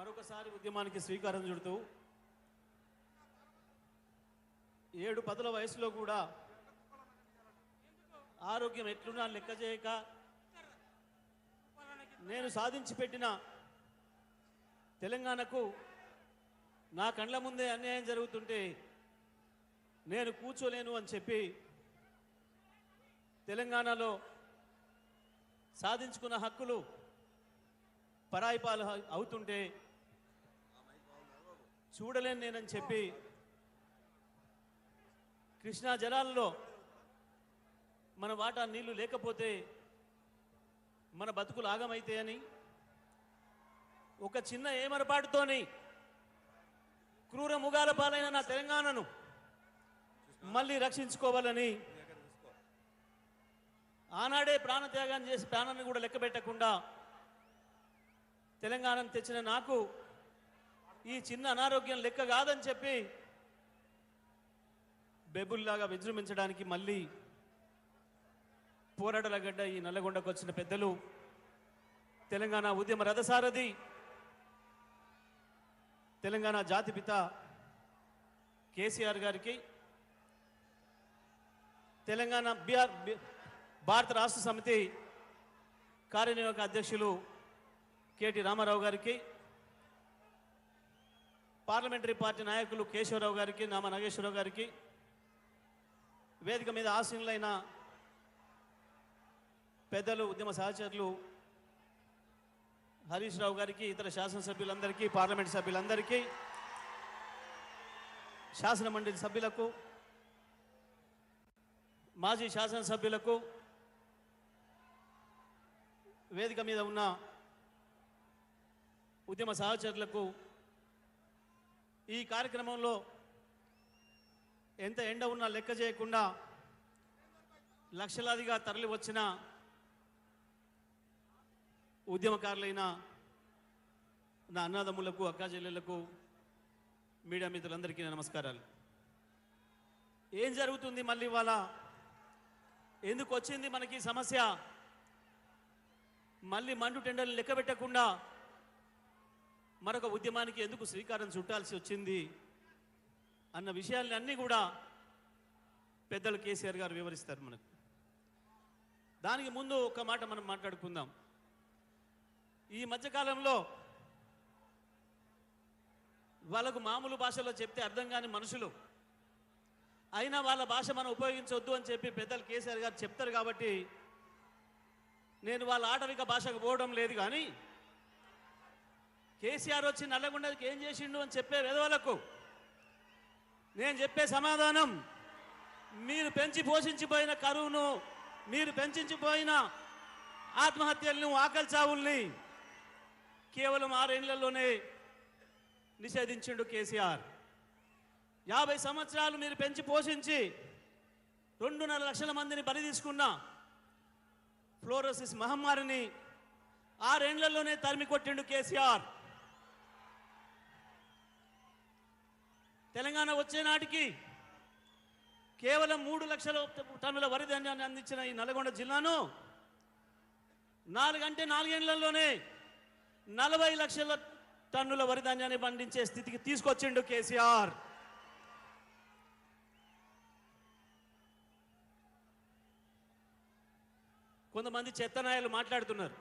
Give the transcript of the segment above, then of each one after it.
మరొకసారి ఉద్యమానికి శ్రీకారం చుడుతూ 7-10 వయసులో కూడా ఆరోగ్యం ఎట్లున్నా లెక్క చేయక నేను సాధించి పెట్టిన తెలంగాణకు నా కండ్ల ముందే అన్యాయం జరుగుతుంటే నేను కూర్చోలేను అని చెప్పి తెలంగాణలో సాధించుకున్న హక్కులు పరాయిపాలు అవుతుంటే చూడలేను నేనని చెప్పి కృష్ణా జలాల్లో మన వాటా నీళ్లు లేకపోతే మన బతుకులు ఆగమైతే అని ఒక చిన్న ఏమరపాటుతోని క్రూర ముగాల పాలైన నా తెలంగాణను మళ్ళీ రక్షించుకోవాలని ఆనాడే ప్రాణత్యాగం చేసి ప్రాణాన్ని కూడా లెక్క పెట్టకుండా తెలంగాణను తెచ్చిన నాకు ఈ చిన్న అనారోగ్యం లెక్క కాదని చెప్పి బెబుల్లాగా విజృంభించడానికి మళ్ళీ పోరాటల గడ్డ ఈ నల్లగొండకు వచ్చిన పెద్దలు తెలంగాణ ఉద్యమ రథసారథి తెలంగాణ జాతిపిత కేసీఆర్ గారికి తెలంగాణ భారత రాష్ట్ర సమితి కార్యనిర్వాహక అధ్యక్షులు కేటీ రామారావు గారికి పార్లమెంటరీ పార్టీ నాయకులు కేశవరావు గారికి నామా నాగేశ్వరరావు గారికి వేదిక మీద ఆసీనులైన పెద్దలు ఉద్యమ సహచరులు హరీష్ రావు గారికి ఇతర శాసనసభ్యులందరికీ పార్లమెంట్ సభ్యులందరికీ శాసన మండలి సభ్యులకు మాజీ శాసనసభ్యులకు వేదిక మీద ఉన్న ఉద్యమ సహచరులకు ఈ కార్యక్రమంలో ఎంత ఎండ ఉన్నా లెక్క చేయకుండా లక్షలాదిగా తరలి వచ్చిన ఉద్యమకారులైన నా అన్నదమ్ములకు అక్కాచెల్లెళ్లకు మీడియా మిత్రులందరికీ నమస్కారాలు. ఏం జరుగుతుంది మళ్ళీ ఇవాళ? ఎందుకు వచ్చింది మనకి సమస్య? మళ్ళీ మండు టెండర్లు లెక్క పెట్టకుండా మరొక ఉద్యమానికి ఎందుకు శ్రీకారం చుట్టాల్సి వచ్చింది అన్న విషయాల్ని అన్నీ కూడా పెద్దలు కేసీఆర్ గారు వివరిస్తారు మనకు. దానికి ముందు ఒక మాట మనం మాట్లాడుకుందాం. ఈ మధ్యకాలంలో వాళ్ళకు మామూలు భాషలో చెప్తే అర్థం కాని మనుషులు అయినా వాళ్ళ భాష మనం ఉపయోగించవద్దు అని చెప్పి పెద్దలు కేసీఆర్ గారు చెప్తారు కాబట్టి నేను వాళ్ళ ఆటవిక భాషకు పోవడం లేదు. కానీ కేసీఆర్ వచ్చి నల్లగొండకి ఏం చేసిండు అని చెప్పే విధవలకు నేను చెప్పే సమాధానం, మీరు పెంచి పోషించిపోయిన కరువును, మీరు పెంచిపోయిన ఆత్మహత్యలను, ఆకలి చావుల్ని కేవలం 6 ఏళ్లలోనే నిషేధించిండు కేసీఆర్. 50 సంవత్సరాలు మీరు పెంచి పోషించి 2.5 లక్షల మందిని బలి తీసుకున్న ఫ్లోరోసిస్ మహమ్మారిని 6 ఏళ్లలోనే తరిమి కొట్టిండు కేసీఆర్. తెలంగాణ వచ్చే నాటికి కేవలం 3 లక్షల టన్నుల వరి ధాన్యాన్ని అందించిన ఈ నల్గొండ జిల్లాను 4 ఏళ్లలోనే 40 లక్షల టన్నుల వరి ధాన్యాన్ని పండించే స్థితికి తీసుకొచ్చిండు కేసీఆర్. కొంతమంది చెత్తనాయాలు మాట్లాడుతున్నారు,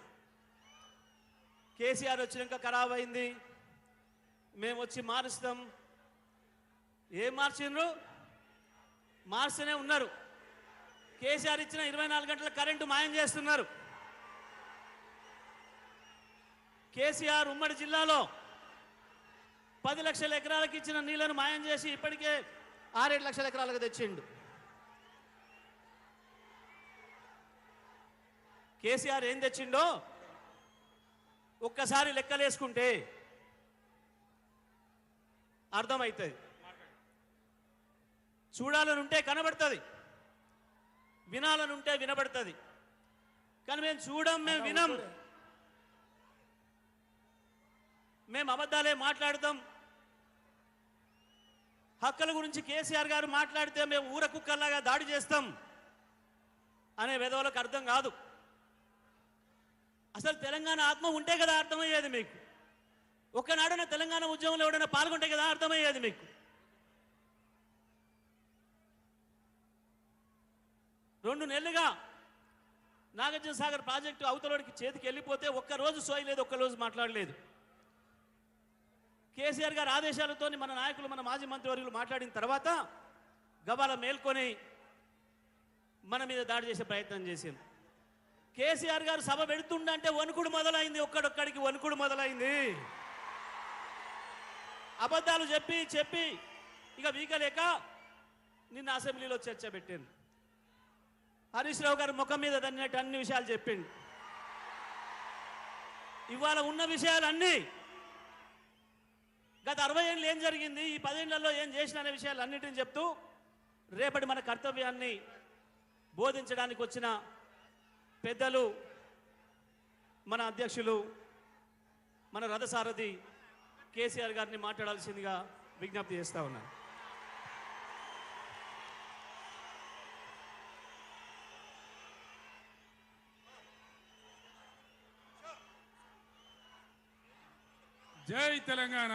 కేసీఆర్ వచ్చినాక ఖరాబ్ అయింది, మేము వచ్చి మారుస్తాం. ఏం మార్చిండ్రు? మార్స్తూనే ఉన్నారు. కేసీఆర్ ఇచ్చిన 24 గంటల కరెంటు మాయం చేస్తున్నారు. కేసీఆర్ ఉమ్మడి జిల్లాలో 10 లక్షల ఎకరాలకు ఇచ్చిన నీళ్లను మాయం చేసి ఇప్పటికే 6-7 లక్షల ఎకరాలకు తెచ్చిండు. కేసీఆర్ ఏం తెచ్చిండో ఒక్కసారి లెక్కలేసుకుంటే అర్థమవుతుంది. చూడాలనుంటే కనబడుతుంది, వినాలనుంటే వినబడుతుంది. కానీ మేము చూడం, మేము వినం, మేము అబద్ధాలే మాట్లాడతాం. హక్కుల గురించి కేసీఆర్ గారు మాట్లాడితే మేము ఊర కుక్కల్లాగా దాడి చేస్తాం అనే వెధవలకు అర్థం కాదు. అసలు తెలంగాణ ఆత్మ ఉంటే కదా అర్థమయ్యేది మీకు. ఒక్కనాడైనా తెలంగాణ ఉద్యమంలో ఎవడైనా పాల్గొంటే కదా అర్థమయ్యేది మీకు. 2 నెలలుగా నాగార్జున సాగర్ ప్రాజెక్టు అవతలోడికి చేతికి వెళ్ళిపోతే ఒక్కరోజు సోయలేదు, ఒక్కరోజు మాట్లాడలేదు. కేసీఆర్ గారి ఆదేశాలతో మన నాయకులు, మన మాజీ మంత్రివర్యులు మాట్లాడిన తర్వాత గబాల మేల్కొని మన మీద దాడి చేసే ప్రయత్నం చేసింది. కేసీఆర్ గారు సభ పెడుతుండంటే వణుకుడు మొదలైంది, ఒక్కడొక్కడికి వణుకుడు మొదలైంది. అబద్ధాలు చెప్పి చెప్పి ఇక వీకలేక నిన్న అసెంబ్లీలో చర్చ పెట్టింది. హరీష్ రావు గారు ముఖం మీద తన్నట్టు అన్ని విషయాలు చెప్పిండు. ఇవాళ ఉన్న విషయాలన్నీ గత 60 ఏళ్ళు ఏం జరిగింది, ఈ 10 ఏళ్లలో ఏం చేసిన అనే విషయాలు అన్నిటిని చెప్తూ రేపటి మన కర్తవ్యాన్ని బోధించడానికి వచ్చిన పెద్దలు, మన అధ్యక్షులు, మన రథసారథి కేసీఆర్ గారిని మాట్లాడాల్సిందిగా విజ్ఞప్తి చేస్తా ఉన్నాను. జై తెలంగాణ.